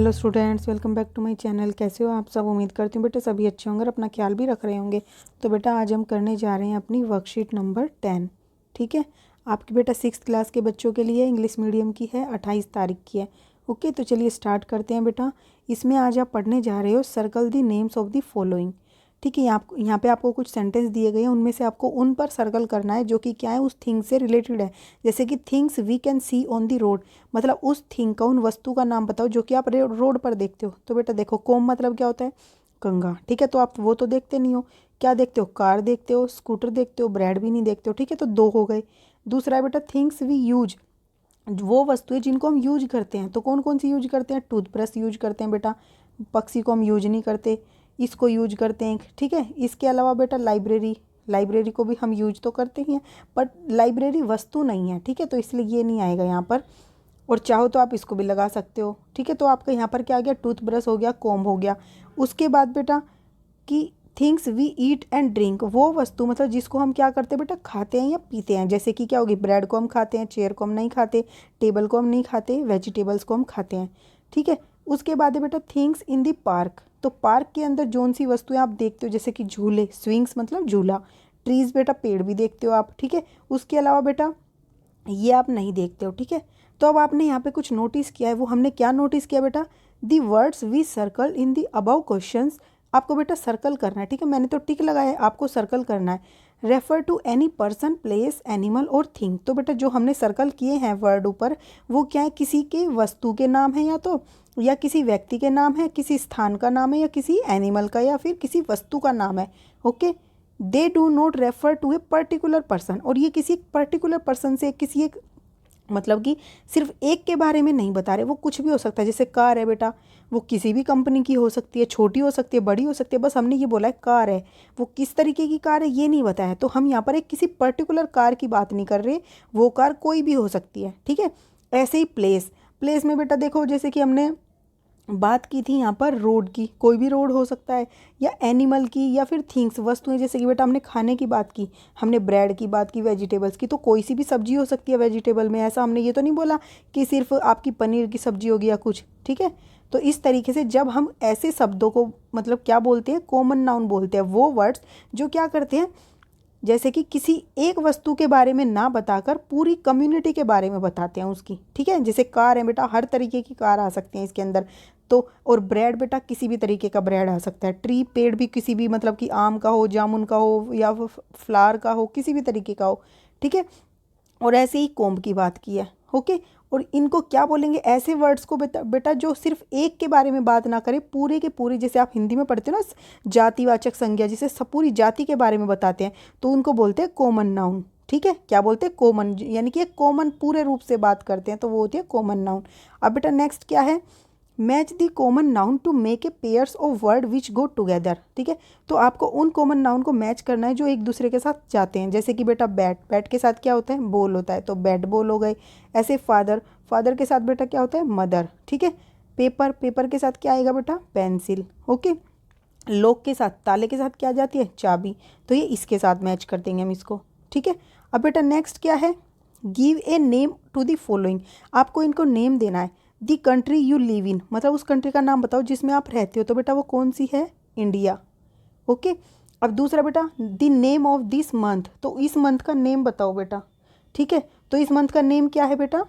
Hello students, welcome back to my channel. कैसे हो आप सब? उम्मीद करती हूँ बेटा सभी अच्छे होंगे और अपना ख्याल भी रख रहे होंगे। तो बेटा आज हम करने जा रहे हैं अपनी वर्कशीट नंबर 10। ठीक है, आपकी बेटा 6th क्लास के बच्चों के लिए इंग्लिश मीडियम की है, 28 तारीख की है। ओके, तो चलिए स्टार्ट करते हैं बेटा। इसमें आज आप पढ़ने जा रहे हो circle the names of the following. ठीक है, यहाँ पे आपको कुछ सेंटेंस दिए गए हैं, उनमें से आपको उन पर सर्कल करना है जो कि क्या है, उस थिंग से रिलेटेड है। जैसे कि things we can see on the road, मतलब उस थिंग का, उन वस्तु का नाम बताओ जो कि आप रोड पर देखते हो। तो बेटा देखो, कोम मतलब क्या होता है? कंघा। ठीक है, तो आप वो तो देखते नहीं हो। क्या देखते हो? कार देखते हो, स्कूटर देखते हो, ब्रेड भी नहीं देखते हो। ठीक है, तो दो हो गए। दूसरा है बेटा थिंग्स वी यूज, वो वस्तुएं जिनको हम यूज करते हैं। तो कौन कौन सी यूज करते हैं? टूथब्रश यूज करते हैं बेटा, पक्षी को हम यूज नहीं करते, इसको यूज करते हैं। ठीक है, इसके अलावा बेटा लाइब्रेरी, लाइब्रेरी को भी हम यूज तो करते ही हैं, बट लाइब्रेरी वस्तु नहीं है। ठीक है, तो इसलिए ये नहीं आएगा यहाँ पर। और चाहो तो आप इसको भी लगा सकते हो। ठीक है, तो आपका यहाँ पर क्या आ गया? टूथब्रश हो गया, कॉम्ब हो गया। उसके बाद बेटा कि things we eat and drink, वो वस्तु मतलब जिसको हम क्या करते हैं बेटा, खाते हैं या पीते हैं। जैसे कि क्या होगी? ब्रेड को हम खाते हैं, चेयर को हम नहीं खाते, टेबल को हम नहीं खाते, वेजिटेबल्स को हम खाते हैं। ठीक है, उसके बाद है बेटा थिंग्स इन द पार्क। तो पार्क के अंदर जौन सी वस्तुएं आप देखते हो, जैसे कि झूले, स्विंग्स मतलब झूला, ट्रीज बेटा पेड़ भी देखते हो आप। ठीक है, उसके अलावा बेटा ये आप नहीं देखते हो। ठीक है, तो अब आपने यहाँ पे कुछ नोटिस किया है। वो हमने क्या नोटिस किया बेटा? The words we circle in the above questions, आपको बेटा सर्कल करना है। ठीक है, मैंने तो टिक लगाया है, आपको सर्कल करना है। Refer to any person, place, animal और थिंग। तो बेटा जो हमने सर्कल किए हैं वर्ड ऊपर, वो क्या है? किसी के वस्तु के नाम है, या किसी व्यक्ति के नाम है, किसी स्थान का नाम है, या किसी एनिमल का, या फिर किसी वस्तु का नाम है। Okay, they do not refer to a particular person, और ये किसी पर्टिकुलर पर्सन से, किसी एक मतलब कि सिर्फ एक के बारे में नहीं बता रहे, वो कुछ भी हो सकता है। जैसे कार है बेटा, वो किसी भी कंपनी की हो सकती है, छोटी हो सकती है, बड़ी हो सकती है, बस हमने ये बोला है कार है। वो किस तरीके की कार है ये नहीं बताया, तो हम यहाँ पर एक किसी पर्टिकुलर कार की बात नहीं कर रहे, वो कार कोई भी हो सकती है। ठीक है, ऐसे ही प्लेस, प्लेस में बेटा देखो, जैसे कि हमने बात की थी यहाँ पर रोड की, कोई भी रोड हो सकता है, या एनिमल की, या फिर थिंग्स वस्तुएं। जैसे कि बेटा हमने खाने की बात की, हमने ब्रेड की बात की, वेजिटेबल्स की, तो कोई सी भी सब्जी हो सकती है वेजिटेबल में। ऐसा हमने ये तो नहीं बोला कि सिर्फ आपकी पनीर की सब्जी होगी या कुछ। ठीक है, तो इस तरीके से जब हम ऐसे शब्दों को मतलब क्या बोलते हैं, कॉमन नाउन बोलते हैं, वो वर्ड्स जो क्या करते हैं, जैसे कि किसी एक वस्तु के बारे में ना बताकर पूरी कम्युनिटी के बारे में बताते हैं उसकी। ठीक है, जैसे कार है बेटा, हर तरीके की कार आ सकती है इसके अंदर। तो और ब्रेड बेटा, किसी भी तरीके का ब्रेड आ सकता है। ट्री पेड़ भी किसी भी, मतलब कि आम का हो, जामुन का हो, या फ्लावर का हो, किसी भी तरीके का हो। ठीक है, और ऐसे ही कोम्ब की बात की है। ओके, और इनको क्या बोलेंगे? ऐसे वर्ड्स को बेटा बेटा जो सिर्फ एक के बारे में बात ना करे, पूरे के पूरे, जैसे आप हिंदी में पढ़ते हो ना जातिवाचक संज्ञा, जिसे सब पूरी जाति के बारे में बताते हैं, तो उनको बोलते हैं कॉमन नाउन। ठीक है, क्या बोलते हैं? कॉमन, यानी कि एक कॉमन पूरे रूप से बात करते हैं, तो वो होती है कॉमन नाउन। अब बेटा नेक्स्ट क्या है? Match the common noun to make a pairs of word which go together. ठीक है, तो आपको उन कॉमन नाउन को मैच करना है जो एक दूसरे के साथ जाते हैं। जैसे कि बेटा बैट, बैट के साथ क्या होता है? बॉल होता है, तो बैट बॉल हो गए। ऐसे फादर, फादर के साथ बेटा क्या होता है? मदर। ठीक है, पेपर, पेपर के साथ क्या आएगा बेटा? पेंसिल। ओके, लॉक के साथ, ताले के साथ क्या जाती है? चाबी। तो ये इसके साथ मैच कर देंगे हम इसको। ठीक है, अब बेटा नेक्स्ट क्या है? Give a name to the following, आपको इनको नेम देना है। The country you live in, मतलब उस कंट्री का नाम बताओ जिसमें आप रहते हो। तो बेटा वो कौन सी है? इंडिया। ओके, अब दूसरा बेटा the name of this month, तो इस मंथ का नेम बताओ बेटा। ठीक है, तो इस मंथ का नेम क्या है बेटा?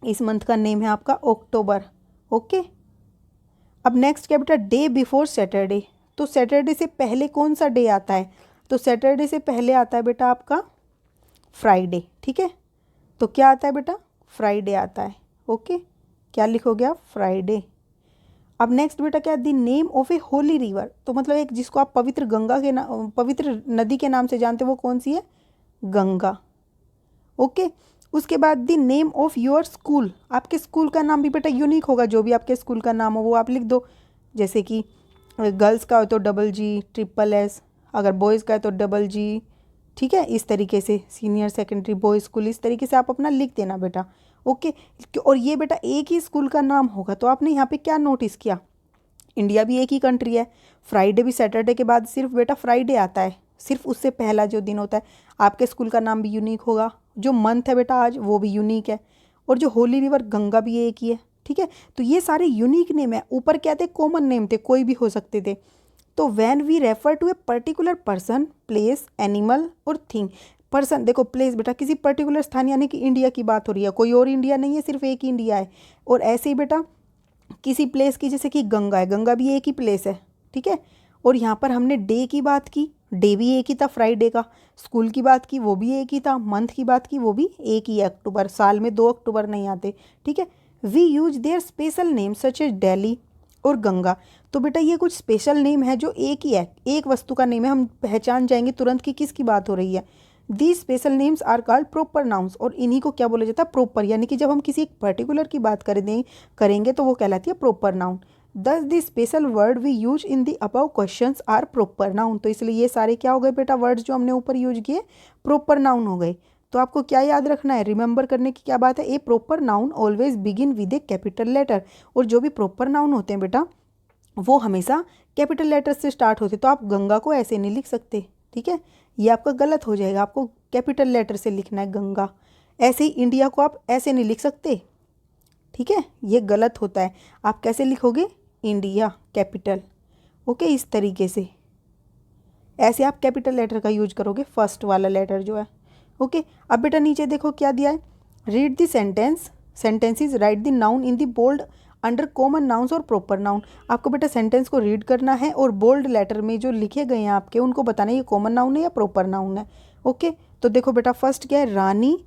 इस मंथ का नेम है आपका अक्टूबर। ओके, अब नेक्स्ट क्या बेटा? डे बिफोर सैटरडे, तो सैटरडे से पहले कौन सा डे आता है? तो सैटरडे से पहले आता है बेटा आपका फ्राइडे। ठीक है, तो क्या आता है बेटा? फ्राइडे आता है। ओके, क्या लिखोगे आप? फ्राइडे। अब नेक्स्ट बेटा क्या? The name of A Holi river, तो मतलब एक जिसको आप पवित्र गंगा के नाम, पवित्र नदी के नाम से जानते हो, वो कौन सी है? गंगा। ओके, उसके बाद the name of your school, आपके स्कूल का नाम भी बेटा यूनिक होगा, जो भी आपके स्कूल का नाम हो वो आप लिख दो। जैसे कि गर्ल्स का हो तो डबल G ट्रिपल S, अगर बॉयज़ का है तो डबल G। ठीक है, इस तरीके से सीनियर सेकेंडरी बॉयज़ स्कूल, इस तरीके से आप अपना लिख देना बेटा। ओके, और ये बेटा एक ही स्कूल का नाम होगा। तो आपने यहाँ पे क्या नोटिस किया? इंडिया भी एक ही कंट्री है, फ्राइडे भी सैटरडे के बाद सिर्फ बेटा फ्राइडे आता है, सिर्फ उससे पहला जो दिन होता है। आपके स्कूल का नाम भी यूनिक होगा, जो मंथ है बेटा आज वो भी यूनिक है, और जो होली रिवर गंगा भी एक ही है। ठीक है। तो ये सारे यूनिक नेम है, ऊपर क्या थे, कॉमन नेम थे, कोई भी हो सकते थे। तो when we refer to a particular person, place, animal और थिंग। पर्सन देखो, प्लेस बेटा किसी पर्टिकुलर स्थान यानी कि इंडिया की बात हो रही है, कोई और इंडिया नहीं है, सिर्फ एक ही इंडिया है। और ऐसे ही बेटा किसी प्लेस की, जैसे कि गंगा है, गंगा भी एक ही प्लेस है, ठीक है। और यहाँ पर हमने डे की बात की, डे भी एक ही था, फ्राइडे का। स्कूल की बात की, वो भी एक ही था। मंथ की बात की, वो भी एक ही है, अक्टूबर। साल में 2 अक्टूबर नहीं आते, ठीक है। We use their special name such as Delhi और गंगा। तो बेटा ये कुछ स्पेशल नेम है जो एक ही है, एक वस्तु का नेम है, हम पहचान जाएंगे तुरंत कि किसकी बात हो रही है। The special names are called proper nouns. और इन्हीं को क्या बोला जाता है, प्रॉपर, यानी कि जब हम किसी एक पर्टिकुलर की बात करेंगे तो वो कहलाती है proper noun. Thus the special word we use in the above questions are proper noun. तो इसलिए ये सारे क्या हो गए बेटा, वर्ड्स जो हमने ऊपर यूज किए प्रॉपर नाउन हो गए। तो आपको क्या याद रखना है, रिमेंबर करने की क्या बात है, a proper noun always begin with a capital letter. और जो भी प्रॉपर नाउन होते हैं बेटा वो हमेशा कैपिटल लेटर से स्टार्ट होते। तो आप गंगा को ऐसे नहीं लिख सकते, ठीक है, ये आपका गलत हो जाएगा, आपको कैपिटल लेटर से लिखना है गंगा। ऐसे ही इंडिया को आप ऐसे नहीं लिख सकते, ठीक है, ये गलत होता है। आप कैसे लिखोगे, इंडिया कैपिटल, ओके, इस तरीके से ऐसे आप कैपिटल लेटर का यूज करोगे, फर्स्ट वाला लेटर जो है, ओके। अब बेटा नीचे देखो क्या दिया है, read the sentences, write the noun in the bold under common nouns और प्रॉपर नाउन। आपको बेटा सेंटेंस को रीड करना है और बोल्ड लेटर में जो लिखे गए हैं आपके उनको बताना है ये कॉमन नाउन है या प्रॉपर नाउन है, ओके। तो देखो बेटा फर्स्ट क्या है, रानी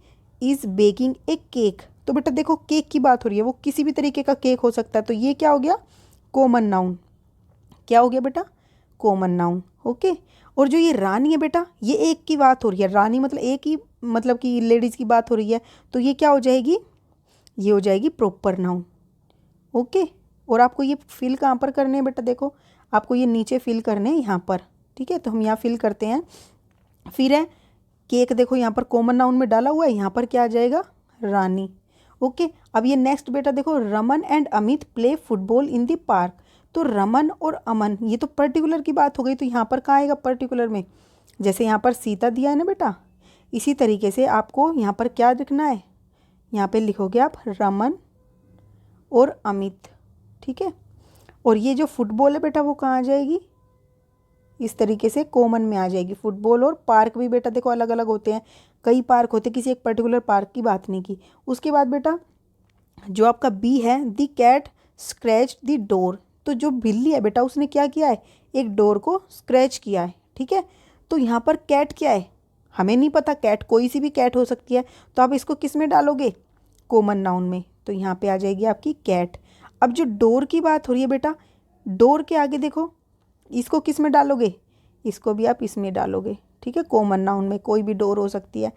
इज़ बेकिंग ए केक। तो बेटा देखो केक की बात हो रही है, वो किसी भी तरीके का केक हो सकता है, तो ये क्या हो गया, कॉमन नाउन। क्या हो गया बेटा, कॉमन नाउन, ओके। और जो ये रानी है बेटा, ये एक की बात हो रही है, रानी मतलब एक ही, मतलब कि लेडीज़ की बात हो रही है, तो ये क्या हो जाएगी, ये हो जाएगी प्रॉपर नाउन, ओके। और आपको ये फिल कहाँ पर करने हैं बेटा, देखो आपको ये नीचे फिल करने हैं यहाँ पर, ठीक है। तो हम यहाँ फिल करते हैं। फिर है केक, देखो यहाँ पर कॉमन नाउन में डाला हुआ है, यहाँ पर क्या आ जाएगा, रानी, ओके। अब ये नेक्स्ट बेटा देखो, Raman and Amit play football in the park. तो रमन और अमन ये तो पर्टिकुलर की बात हो गई, तो यहाँ पर कहाँ आएगा पर्टिकुलर में, जैसे यहाँ पर सीता दिया है ना बेटा, इसी तरीके से आपको यहाँ पर क्या लिखना है, यहाँ पे लिखोगे आप रमन और अमित, ठीक है। और ये जो फुटबॉल है बेटा वो कहाँ आ जाएगी, इस तरीके से कॉमन में आ जाएगी फुटबॉल। और पार्क भी बेटा देखो अलग अलग होते हैं, कई पार्क होते हैं, किसी एक पर्टिकुलर पार्क की बात नहीं की। उसके बाद बेटा जो आपका बी है, the cat scratch the door. तो जो बिल्ली है बेटा उसने क्या किया है, एक डोर को स्क्रैच किया है, ठीक है। तो यहाँ पर कैट क्या है, हमें नहीं पता, कैट कोई सी भी कैट हो सकती है, तो आप इसको किस में डालोगे, कॉमन नाउन में, तो यहाँ पे आ जाएगी आपकी कैट। अब जो डोर की बात हो रही है बेटा, डोर के आगे देखो इसको किस में डालोगे, इसको भी आप इसमें डालोगे, ठीक है, कॉमन नाउन में, कोई भी डोर हो सकती है।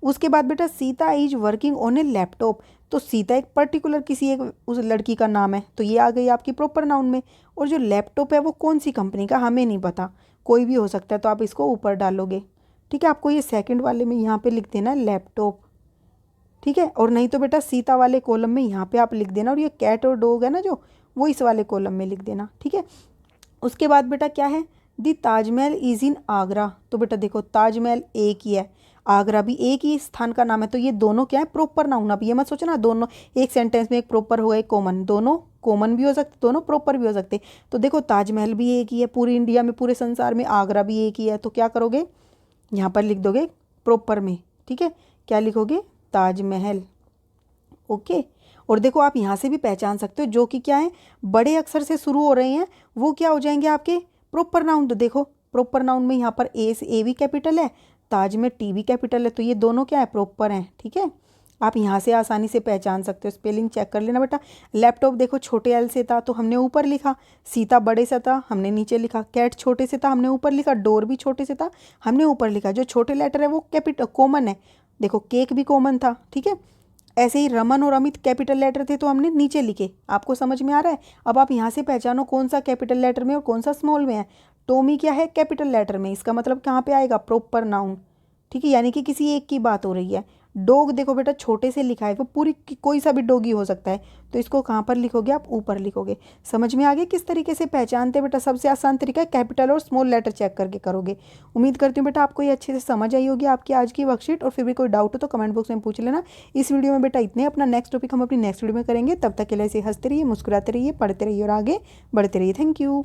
उसके बाद बेटा Sita is working on A laptop. तो सीता एक पर्टिकुलर किसी एक उस लड़की का नाम है, तो ये आ गई आपकी प्रॉपर नाउन में। और जो लैपटॉप है वो कौन सी कंपनी का हमें नहीं पता, कोई भी हो सकता है, तो आप इसको ऊपर डालोगे, ठीक है। आपको ये सेकंड वाले में यहाँ पे लिख देना है लैपटॉप, ठीक है। और नहीं तो बेटा सीता वाले कॉलम में यहाँ पे आप लिख देना, और ये कैट और डॉग है ना जो, वो इस वाले कॉलम में लिख देना, ठीक है। उसके बाद बेटा क्या है, दी ताजमहल इज़ इन आगरा। तो बेटा देखो ताजमहल एक ही है, आगरा भी एक ही स्थान का नाम है, तो ये दोनों क्या है, प्रॉपर नाउन। अब ये मत सोचना दोनों एक सेंटेंस में एक प्रॉपर हो एक कॉमन, दोनों कॉमन भी हो सकते, दोनों प्रॉपर भी हो सकते। तो देखो ताजमहल भी एक ही है पूरी इंडिया में, पूरे संसार में, आगरा भी एक ही है, तो क्या करोगे, यहाँ पर लिख दोगे प्रॉपर में, ठीक है। क्या लिखोगे, ताजमहल, ओके। और देखो आप यहाँ से भी पहचान सकते हो जो कि क्या है, बड़े अक्षर से शुरू हो रहे हैं, वो क्या हो जाएंगे आपके प्रॉपर नाउन। तो देखो प्रॉपर नाउन में यहाँ पर ए भी कैपिटल है, ताज में टी भी कैपिटल है, तो ये दोनों क्या है, प्रॉपर हैं, ठीक है। आप यहाँ से आसानी से पहचान सकते हो, स्पेलिंग चेक कर लेना बेटा। लैपटॉप देखो छोटे एल से था तो हमने ऊपर लिखा, सीता बड़े से था हमने नीचे लिखा, कैट छोटे से था हमने ऊपर लिखा, डोर भी छोटे से था हमने ऊपर लिखा। जो छोटे लेटर है वो कैपिटल कॉमन है, देखो केक भी कॉमन था, ठीक है। ऐसे ही रमन और अमित कैपिटल लेटर थे तो हमने नीचे लिखे। आपको समझ में आ रहा है। अब आप यहाँ से पहचानो कौन सा कैपिटल लेटर में और कौन सा स्मॉल में है। टॉमी क्या है, कैपिटल लेटर में, इसका मतलब कहाँ पे आएगा, प्रॉपर नाउन, ठीक है, यानी कि किसी एक की बात हो रही है। डॉग देखो बेटा छोटे से लिखा है, वो पूरी कोई सा भी डॉगी हो सकता है, तो इसको कहाँ पर लिखोगे आप, ऊपर लिखोगे। समझ में आ गया किस तरीके से पहचानते हैं बेटा। सबसे आसान तरीका है, कैपिटल और स्मॉल लेटर चेक करके करोगे। उम्मीद करती हूँ बेटा आपको ये अच्छे से समझ आई होगी आपकी आज की वर्कशीट। और फिर भी कोई डाउट हो तो कमेंट बॉक्स में पूछ लेना। इस वीडियो में बेटा इतने, अपना नेक्स्ट टॉपिक हम अपनी नेक्स्ट वीडियो में करेंगे। तब तक के लिए ऐसे हंसते रहिए, मुस्कुराते रहिए, पढ़ते रहिए और आगे बढ़ते रहिए। Thank you.